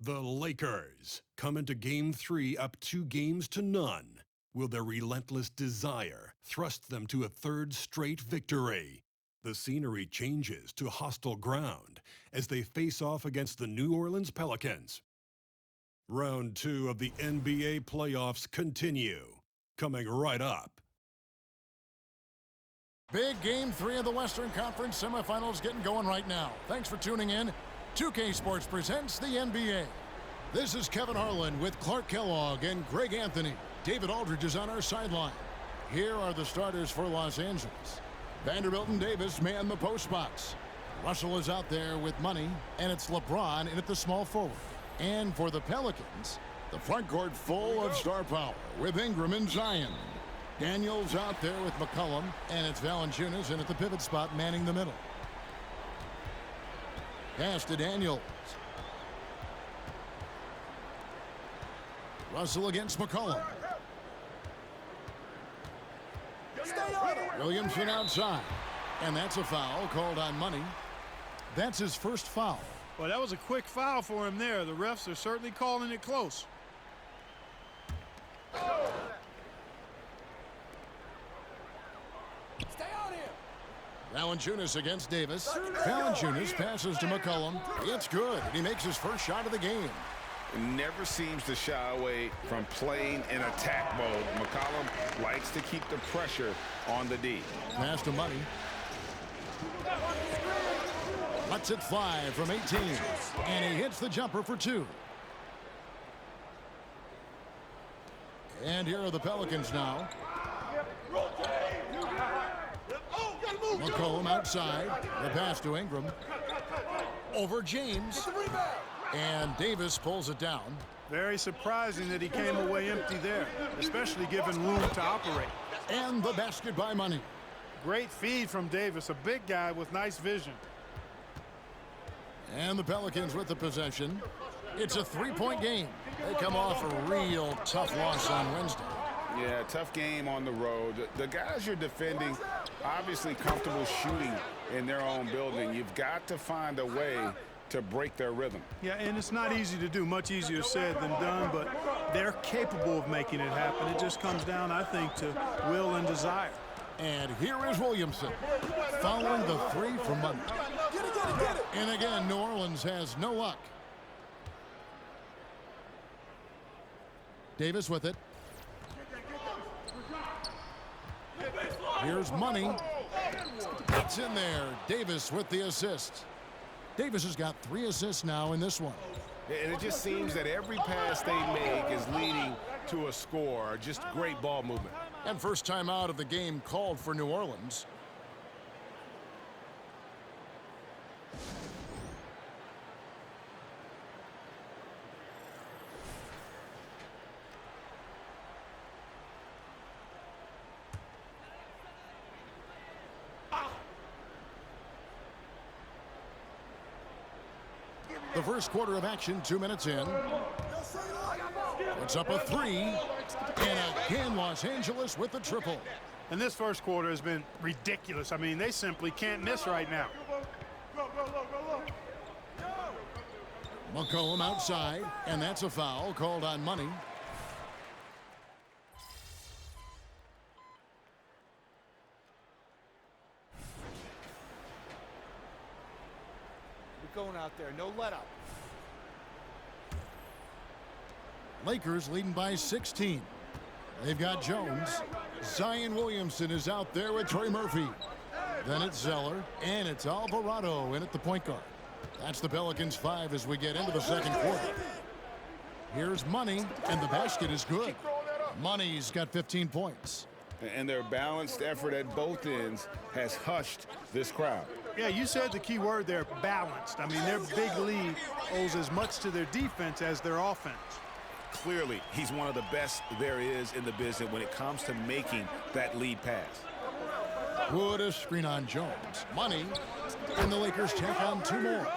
The Lakers come into Game 3 up 2-0. Will their relentless desire thrust them to a third straight victory? The scenery changes to hostile ground as they face off against the New Orleans Pelicans. Round 2 of the NBA playoffs continue. Coming right up. Big Game 3 of the Western Conference semifinals getting going right now. Thanks for tuning in. 2K Sports presents the NBA. This is Kevin Harlan with Clark Kellogg and Greg Anthony. David Aldridge is on our sideline. Here are the starters for Los Angeles. Vanderbilt and Davis man the post spots. Russell is out there with money, and it's LeBron in at the small forward. And for the Pelicans, the front court full of star power with Ingram and Zion. Daniels out there with McCollum, and it's Valanciunas in at the pivot spot manning the middle. Pass to Daniels. Russell against McCollum. Williamson outside. And that's a foul called on Money. That's his first foul. Well, that was a quick foul for him there. The refs are certainly calling it close. Stay on him. Valanciunas against Davis. Valanciunas passes to McCollum. It's good. He makes his first shot of the game. Never seems to shy away from playing in attack mode. McCollum likes to keep the pressure on the D. Pass to Money. Lets it fly from 18. And he hits the jumper for 2. And here are the Pelicans now. McCollum outside. The pass to Ingram. Over James. And Davis pulls it down. Very surprising that he came away empty there, especially given room to operate. And the basket by Money. Great feed from Davis, a big guy with nice vision. And the Pelicans with the possession. It's a three-point game. They come off a real tough loss on Wednesday. Yeah, tough game on the road. The guys you're defending, obviously comfortable shooting in their own building. You've got to find a way to break their rhythm. Yeah, and it's not easy to do, much easier said than done, but they're capable of making it happen. It just comes down, I think, to will and desire. And here is Williamson, following the three from Money. Get it. And again, New Orleans has no luck. Davis with it. Here's Money. It's in there. Davis with the assist. Davis has got 3 assists now in this one. And it just seems that every pass they make is leading to a score. Just great ball movement. And first time out of the game called for New Orleans. The first quarter of action, 2 minutes in. It's up a 3. And again, Los Angeles with the triple. And this first quarter has been ridiculous. I mean, they simply can't miss right now. McCollum outside, and that's a foul called on Money. We're going out there. No let up. Lakers leading by 16. They've got Jones. Zion Williamson is out there with Trey Murphy. Then it's Zeller, and it's Alvarado in at the point guard. That's the Pelicans 5 as we get into the second quarter. Here's Money, and the basket is good. Money's got 15 points. And their balanced effort at both ends has hushed this crowd. Yeah, you said the key word there, balanced. I mean, their big lead owes as much to their defense as their offense. Clearly, he's one of the best there is in the business when it comes to making that lead pass. Wood a screen on Jones. Money, and the Lakers take on 2 more.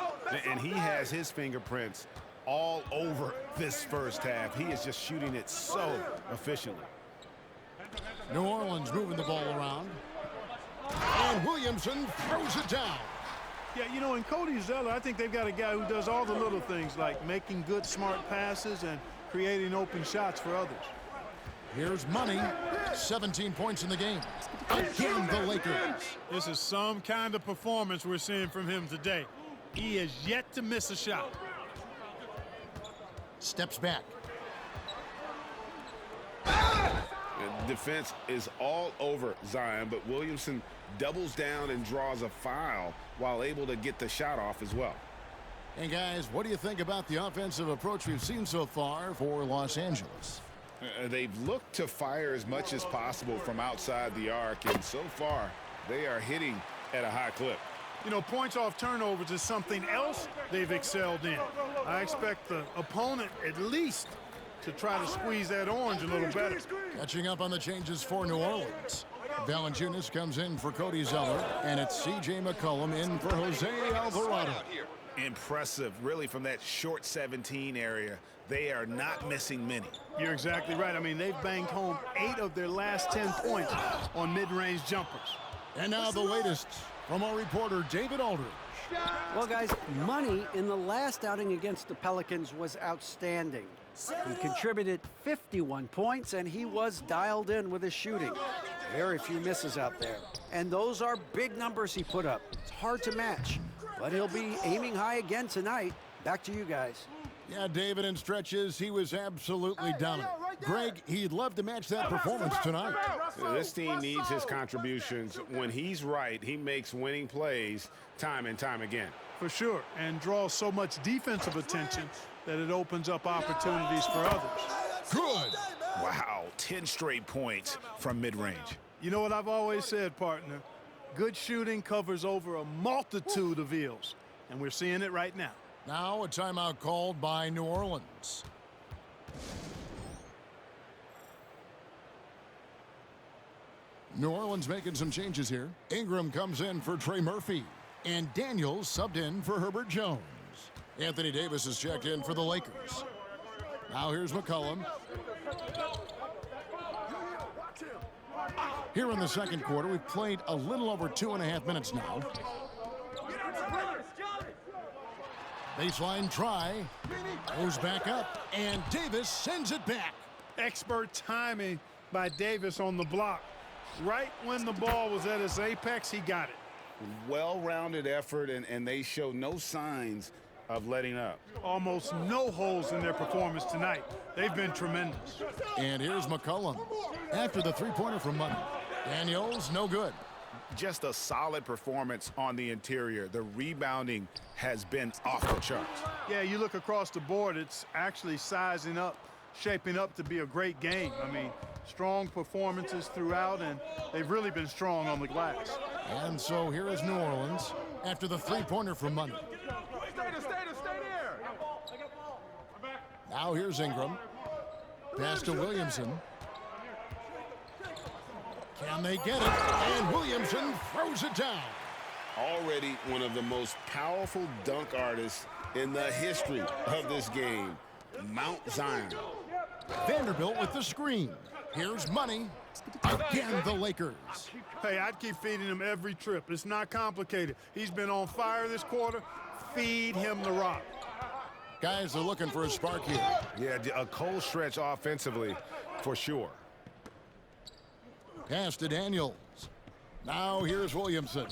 And he has his fingerprints all over this first half. He is just shooting it so efficiently. New Orleans moving the ball around. And Williamson throws it down. Yeah, you know, in Cody Zeller, I think they've got a guy who does all the little things like making good, smart passes and creating open shots for others. Here's Money. 17 points in the game. Again, the Lakers. This is some kind of performance we're seeing from him today. He has yet to miss a shot. Steps back. Defense is all over Zion, but Williamson doubles down and draws a foul while able to get the shot off as well. And guys, what do you think about the offensive approach we've seen so far for Los Angeles? They've looked to fire as much as possible from outside the arc, and so far they are hitting at a high clip. You know, points off turnovers is something else they've excelled in. I expect the opponent at least to try to squeeze that orange a little better. Catching up on the changes for New Orleans. Valanciunas comes in for Cody Zeller, and it's C.J. McCollum in for Jose Alvarado. Impressive, really, from that short 17 area. They are not missing many. You're exactly right. I mean, they've banged home 8 of their last 10 points on mid-range jumpers. And now the latest from our reporter, David Aldridge. Well, guys, Money in the last outing against the Pelicans was outstanding. He contributed 51 points, and he was dialed in with his shooting. Very few misses out there. And those are big numbers he put up. It's hard to match, but he'll be aiming high again tonight. Back to you guys. Yeah, David, in stretches, he was absolutely dominant. Greg, he'd love to match that performance tonight. This team needs his contributions. When he's right, he makes winning plays time and time again. For sure, and draws so much defensive attention that it opens up opportunities for others. Good. Wow, 10 straight points from mid-range. You know what I've always said, partner? Good shooting covers over a multitude of ills, and we're seeing it right now. Now a timeout called by New Orleans. New Orleans making some changes here. Ingram comes in for Trey Murphy, and Daniels subbed in for Herbert Jones. Anthony Davis is checked in for the Lakers. Now here's McCollum. Here in the second quarter, we've played a little over 2.5 minutes now. Baseline try, goes back up, and Davis sends it back. Expert timing by Davis on the block. Right when the ball was at its apex, he got it. Well-rounded effort, and they show no signs of letting up. Almost no holes in their performance tonight. They've been tremendous. And here's McCollum. After the three-pointer from Money. Daniels, no good. Just a solid performance on the interior. The rebounding has been off the charts. Yeah, you look across the board, it's actually sizing up, shaping up to be a great game. I mean, strong performances throughout, and they've really been strong on the glass. And so here is New Orleans after the three-pointer from Money. Now here's Ingram. Pass to Williamson. Can they get it? And Williamson throws it down. Already one of the most powerful dunk artists in the history of this game, Mount Zion. Vanderbilt with the screen. Here's Money. Again, the Lakers. Hey, I'd keep feeding him every trip. It's not complicated. He's been on fire this quarter. Feed him the rock. Guys are looking for a spark here. Yeah, a cold stretch offensively for sure. Pass to Daniels. Now here's Williamson.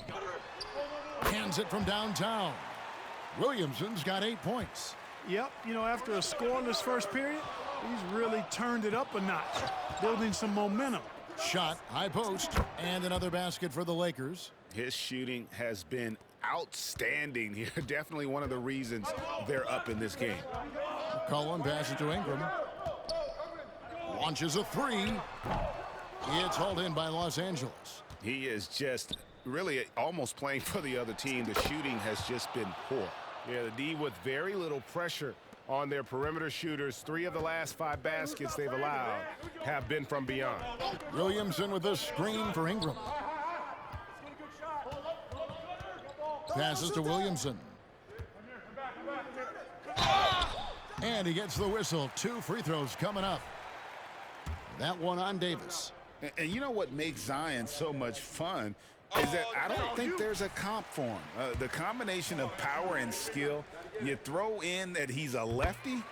Hands it from downtown. Williamson's got 8 points. Yep, you know, after a scoreless first period, he's really turned it up a notch, building some momentum. Shot, high post, and another basket for the Lakers. His shooting has been outstanding here. Definitely one of the reasons they're up in this game. Cullen passes to Ingram. Launches a three. It's hauled in by Los Angeles. He is just really almost playing for the other team. The shooting has just been poor. Yeah, the D with very little pressure on their perimeter shooters. 3 of the last 5 baskets they've allowed have been from beyond. Williamson with a screen for Ingram. Passes to Williamson. And he gets the whistle. 2 free throws coming up. That one on Davis. And you know what makes Zion so much fun is that I don't think there's a comp for him. The combination of power and skill, you throw in that he's a lefty,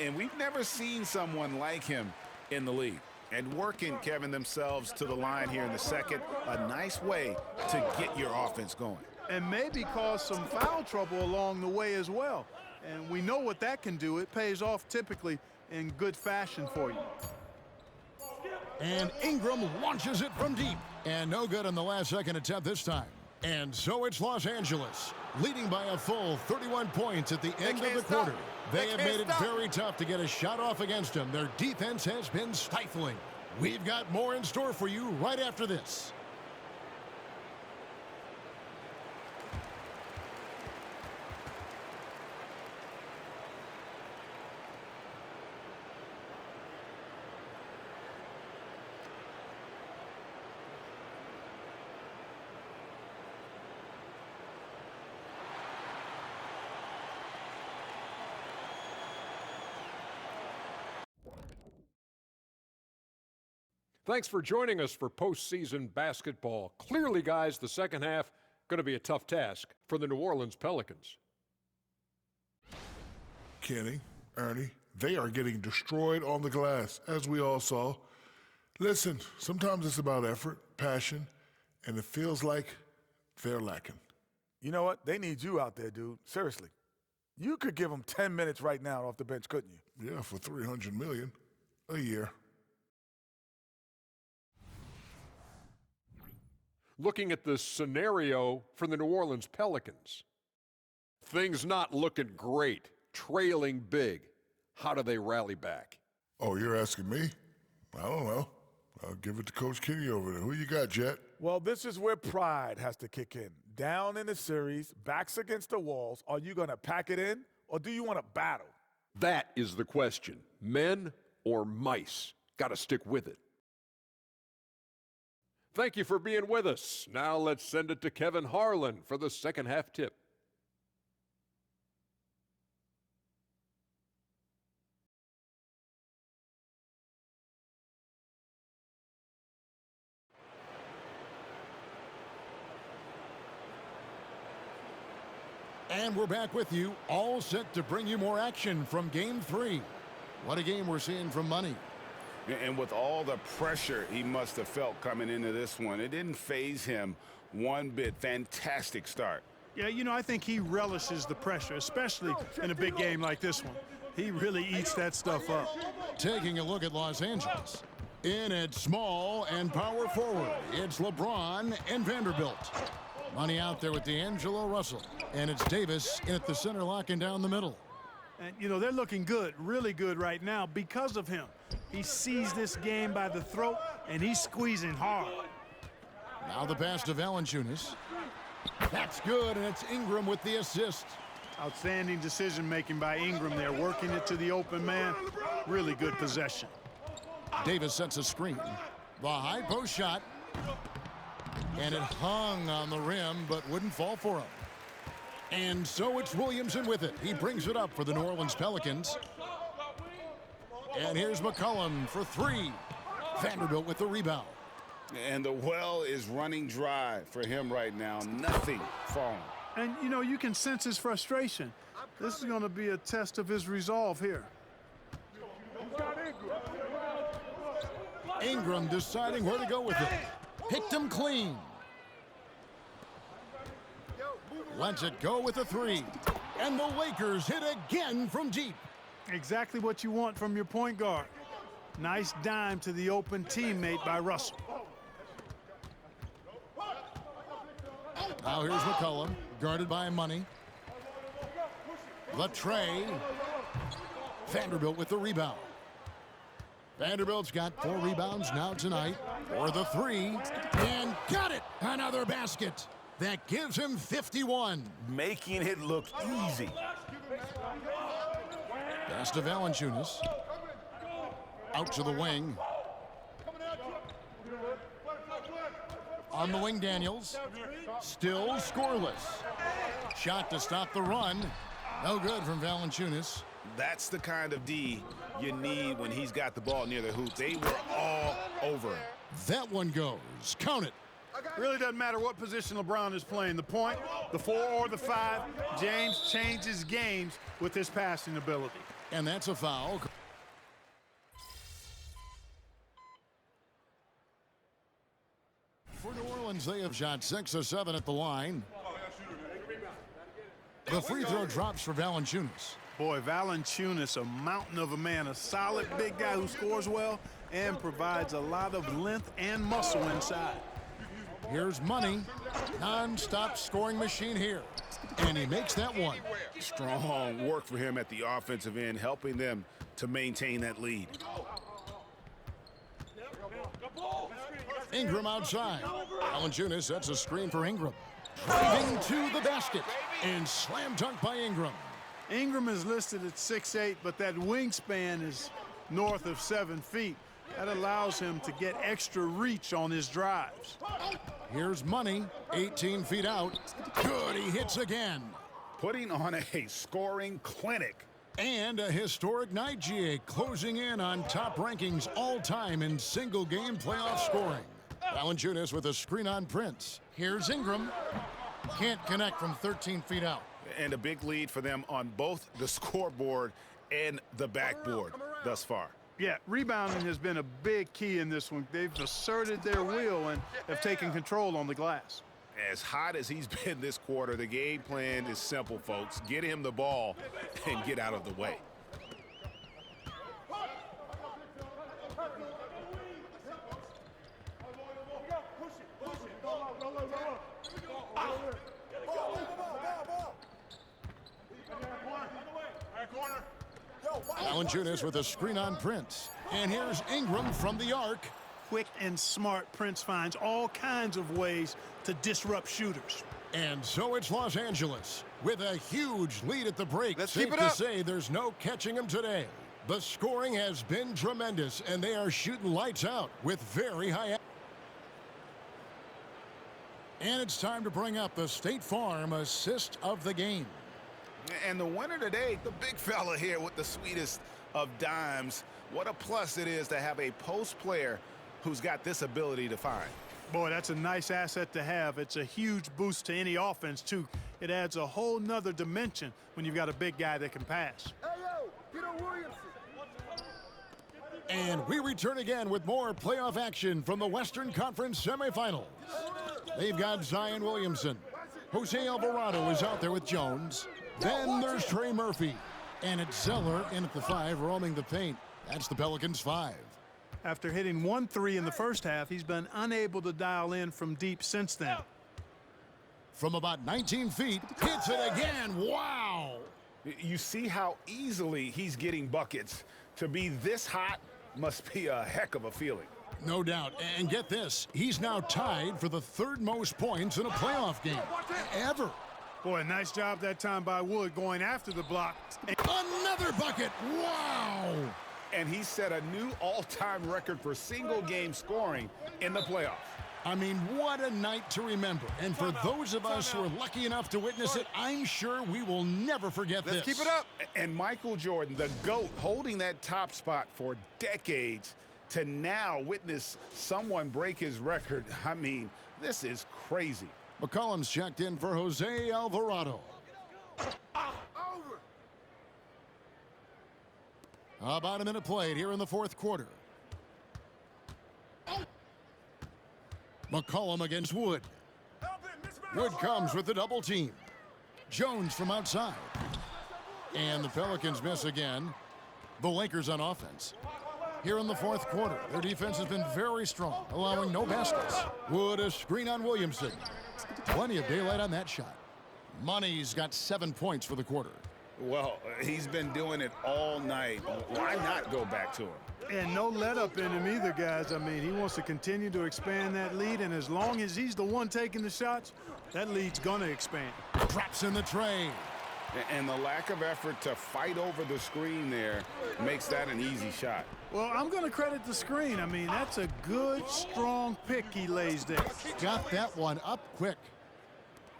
and we've never seen someone like him in the league. And working, Kevin, themselves to the line here in the second, a nice way to get your offense going. And maybe cause some foul trouble along the way as well. And we know what that can do. It pays off typically in good fashion for you. And Ingram launches it from deep. And no good on the last second attempt this time. And so it's Los Angeles, leading by a full 31 points at the end of the quarter. They have made it very tough to get a shot off against them. Their defense has been stifling. We've got more in store for you right after this. Thanks for joining us for postseason basketball. Clearly, guys, the second half going to be a tough task for the New Orleans Pelicans. Kenny, Ernie, they are getting destroyed on the glass, as we all saw. Listen, sometimes it's about effort, passion, and it feels like they're lacking. You know what? They need you out there, dude. Seriously. You could give them 10 minutes right now off the bench, couldn't you? Yeah, for $300 million a year. Looking at the scenario for the New Orleans Pelicans. Things not looking great, trailing big. How do they rally back? Oh, you're asking me? I don't know. I'll give it to Coach Kenny over there. Who you got, Jet? Well, this is where pride has to kick in. Down in the series, backs against the walls. Are you going to pack it in, or do you want to battle? That is the question. Men or mice? Got to stick with it. Thank you for being with us. Now let's send it to Kevin Harlan for the second half tip. And we're back with you, all set to bring you more action from Game 3. What a game we're seeing from Money. And with all the pressure he must have felt coming into this one, it didn't faze him one bit. Fantastic start. Yeah, you know, I think he relishes the pressure, especially in a big game like this one. He really eats that stuff up. Taking a look at Los Angeles. In at small and power forward, it's LeBron and Vanderbilt. Money out there with D'Angelo Russell. And it's Davis in at the center, locking down the middle. And, you know, they're looking good, really good right now because of him. He sees this game by the throat, and he's squeezing hard. Now the pass to Valanciunas. That's good, and it's Ingram with the assist. Outstanding decision-making by Ingram there, working it to the open man. Really good possession. Davis sets a screen. The high post shot. And it hung on the rim, but wouldn't fall for him. And so it's Williamson with it. He brings it up for the New Orleans Pelicans. And here's McCollum for three. Vanderbilt with the rebound. And the well is running dry for him right now. Nothing falling. And, you know, you can sense his frustration. This is going to be a test of his resolve here. Ingram deciding where to go with it. Picked him clean. Lets it go with a three. And the Lakers hit again from deep. Exactly what you want from your point guard. Nice dime to the open teammate by Russell. Now here's McCollum, guarded by Money. The tray. Vanderbilt with the rebound. Vanderbilt's got 4 rebounds now tonight for the three. And got it! Another basket. That gives him 51. Making it look easy. Pass to Valanciunas. Out to the wing. On the wing, Daniels. Still scoreless. Shot to stop the run. No good from Valanciunas. That's the kind of D you need when he's got the ball near the hoop. They were all over him. That one goes. Count it. Really doesn't matter what position LeBron is playing, the point, the 4 or the 5, James changes games with his passing ability. And that's a foul. For New Orleans, they have shot 6 of 7 at the line. The free throw drops for Valanciunas. Boy, Valanciunas, a mountain of a man, a solid big guy who scores well and provides a lot of length and muscle inside. Here's Money, non-stop scoring machine here. And he makes that one. Strong work for him at the offensive end, helping them to maintain that lead. Ingram outside. Valanciunas sets a screen for Ingram. Driving to the basket and slam dunk by Ingram. Ingram is listed at 6'8", but that wingspan is north of 7 feet. That allows him to get extra reach on his drives. Here's Money, 18 feet out. Good, he hits again. Putting on a scoring clinic. And a historic night, GA, closing in on top rankings all-time in single-game playoff scoring. Valanciunas with a screen on Prince. Here's Ingram. Can't connect from 13 feet out. And a big lead for them on both the scoreboard and the backboard thus far. Yeah, rebounding has been a big key in this one. They've asserted their will and have taken control on the glass. As hot as he's been this quarter, the game plan is simple, folks. Get him the ball and get out of the way. Valanciunas with a screen on Prince. And here's Ingram from the arc. Quick and smart, Prince finds all kinds of ways to disrupt shooters. And so it's Los Angeles with a huge lead at the break. Let's Safe keep it to up. say there's no catching them today. The scoring has been tremendous, and they are shooting lights out with very high. And it's time to bring up the State Farm assist of the game. And the winner today, the big fella here with the sweetest of dimes. What a plus it is to have a post player who's got this ability to find. Boy, that's a nice asset to have. It's a huge boost to any offense, too. It adds a whole nother dimension when you've got a big guy that can pass. And we return again with more playoff action from the Western Conference semifinals. They've got Zion Williamson. Jose Alvarado is out there with Jones. Then there's Trey Murphy. And it's Zeller in at the 5, roaming the paint. That's the Pelicans' 5. After hitting 1-3 in the first half, he's been unable to dial in from deep since then. From about 19 feet, hits it again. Wow! You see how easily he's getting buckets. To be this hot must be a heck of a feeling. No doubt. And get this, he's now tied for the 3rd most points in a playoff game ever. Boy, nice job that time by Wood going after the block. Another bucket. Wow! And he set a new all-time record for single-game scoring in the playoffs. I mean, what a night to remember. And for those of us who are lucky enough to witness it, I'm sure we will never forget this. Let's keep it up. And Michael Jordan, the GOAT, holding that top spot for decades, to now witness someone break his record. I mean, this is crazy. McCollum's checked in for Jose Alvarado. About a minute played here in the 4th quarter. McCollum against Wood. Wood comes with the double team. Jones from outside. And the Pelicans miss again. The Lakers on offense. Here in the 4th quarter, their defense has been very strong, allowing no baskets. Wood a screen on Williamson. Plenty of daylight on that shot. Money's got 7 points for the quarter. Well, he's been doing it all night. Why not go back to him? And no let up in him either, guys. I mean, he wants to continue to expand that lead, and as long as he's the one taking the shots, that lead's going to expand. Drops in the tray. And the lack of effort to fight over the screen there makes that an easy shot. Well, I'm going to credit the screen. I mean, that's a good, strong pick he lays there. Got that one up quick.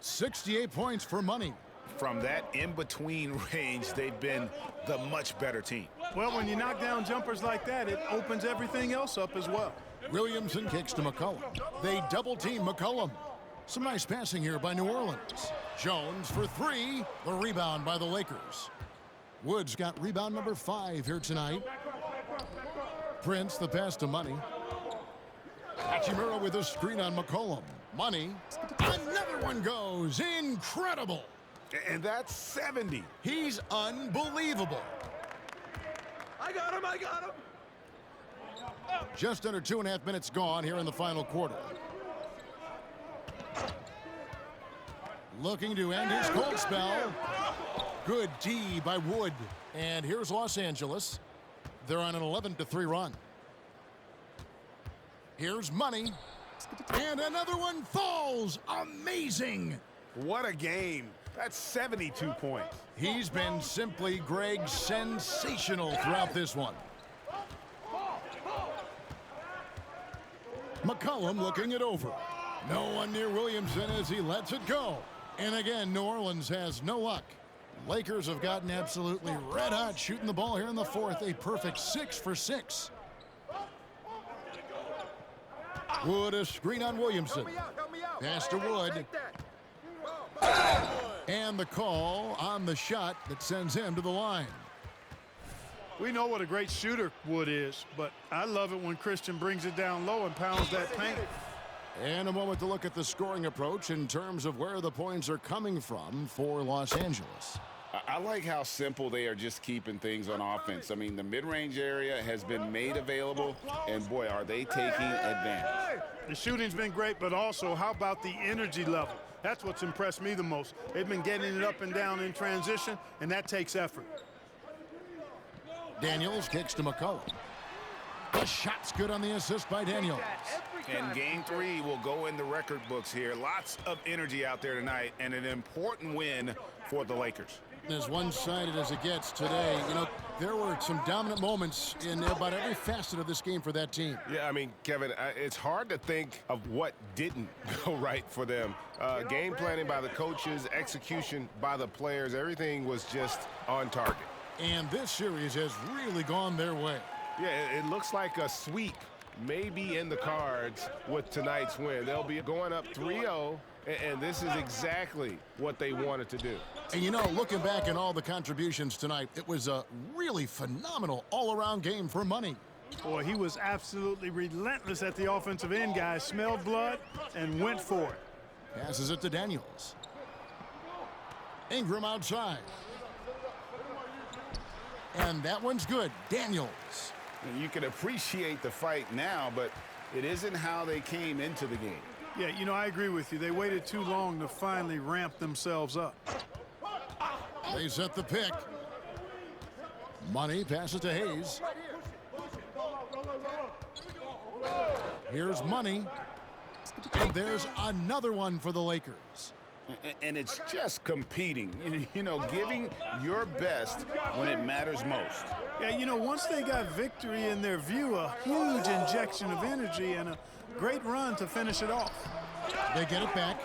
68 points for Money. From that in-between range, they've been the much better team. Well, when you knock down jumpers like that, it opens everything else up as well. Williamson kicks to McCollum. They double-team McCollum. Some nice passing here by New Orleans. Jones for three. The rebound by the Lakers. Woods got rebound number 5 here tonight. Prince the pass to Money. Hachimura with a screen on McCollum. Money. Another one goes. Incredible. And that's 70. He's unbelievable. I got him. Just under 2.5 minutes gone here in the final quarter. Looking to end his cold spell. Good D by Wood. And here's Los Angeles. They're on an 11-3 run. Here's Money. And another one falls. Amazing. What a game. That's 72 points. He's been simply, Greg, sensational throughout this one. McCollum looking it over. No one near Williamson as he lets it go. And again, New Orleans has no luck. Lakers have gotten absolutely red hot shooting the ball here in the fourth. A perfect 6 for 6. Wood a screen on Williamson. Pass to Wood. And the call on the shot that sends him to the line. We know what a great shooter Wood is, but I love it when Christian brings it down low and pounds that paint. And a moment to look at the scoring approach in terms of where the points are coming from for Los Angeles. I like how simple they are just keeping things on offense. I mean, the mid-range area has been made available, and boy, are they taking advantage. The shooting's been great, but also how about the energy level? That's what's impressed me the most. They've been getting it up and down in transition, and that takes effort. Daniels kicks to McCollum. The shot's good on the assist by Daniels. And game 3 will go in the record books here. Lots of energy out there tonight, and an important win for the Lakers. As one-sided as it gets today, you know, there were some dominant moments in about every facet of this game for that team. Yeah, I mean, Kevin, it's hard to think of what didn't go right for them. Game planning by the coaches, execution by the players, everything was just on target. And this series has really gone their way. Yeah, it looks like a sweep may be in the cards with tonight's win. They'll be going up 3-0, and this is exactly what they wanted to do. And you know, looking back at all the contributions tonight, it was a really phenomenal all-around game for Money. Boy, he was absolutely relentless at the offensive end, guys. Smelled blood and went for it. Passes it to Daniels. Ingram outside. And that one's good. Daniels. You can appreciate the fight now, but it isn't how they came into the game. Yeah, you know, I agree with you. They waited too long to finally ramp themselves up. They set the pick. Money passes to Hayes. Here's Money. And there's another one for the Lakers. And it's just competing, you know, giving your best when it matters most. Yeah, you know, once they got victory in their view, a huge injection of energy and a great run to finish it off. They get it back.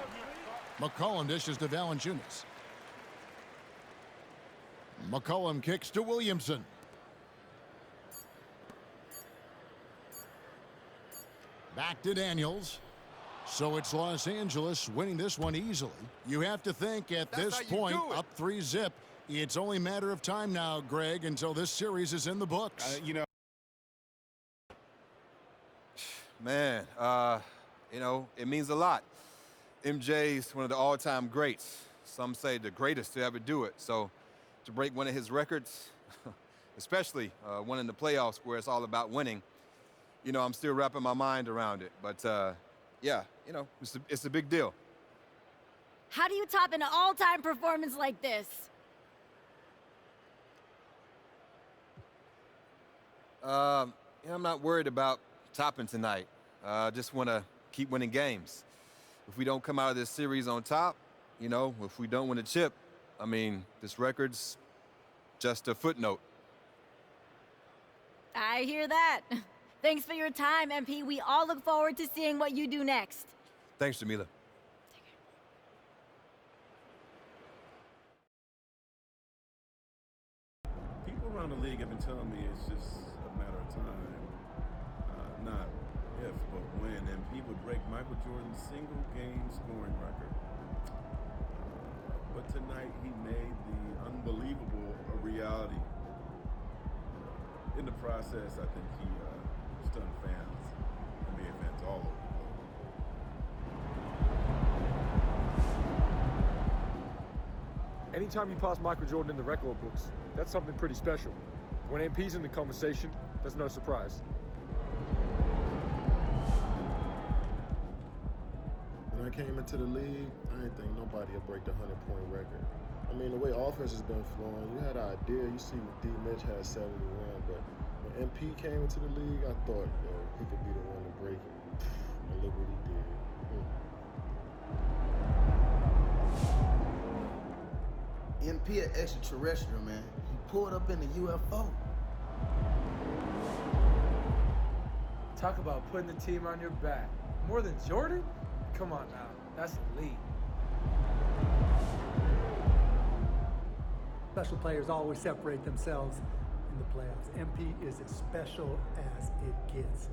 McCollum dishes to Valanciunas. McCollum kicks to Williamson. Back to Daniels. So it's Los Angeles winning this one easily. You have to think at this point, up 3-0, it's only a matter of time now, Greg, until this series is in the books. You know. Man, you know, it means a lot. MJ's one of the all-time greats. Some say the greatest to ever do it. So to break one of his records, especially one in the playoffs where it's all about winning, you know, I'm still wrapping my mind around it. But, yeah, you know, it's a big deal. How do you top an all-time performance like this? I'm not worried about topping tonight. I just want to keep winning games. If we don't come out of this series on top, you know, if we don't win a chip, I mean, this record's just a footnote. I hear that. Thanks for your time, MP. We all look forward to seeing what you do next. Thanks, Jamila. People around the league have been telling me it's just a matter of time, not if, but when MP would break Michael Jordan's single-game scoring record. But tonight he made the unbelievable a reality. In the process, I think he stunned fans, NBA fans all over the globe. Anytime you pass Michael Jordan in the record books, that's something pretty special. When MP's in the conversation, that's no surprise. When I came into the league, I didn't think nobody would break the 100-point record. I mean, the way offense has been flowing, you had an idea. You see D. Mitch had 71, but when MP came into the league, I thought, he could be the one to break it. And look what he did. MP an extraterrestrial, man. He pulled up in the UFO. Talk about putting the team on your back. More than Jordan? Come on now, that's elite. Special players always separate themselves in the playoffs. MP is as special as it gets.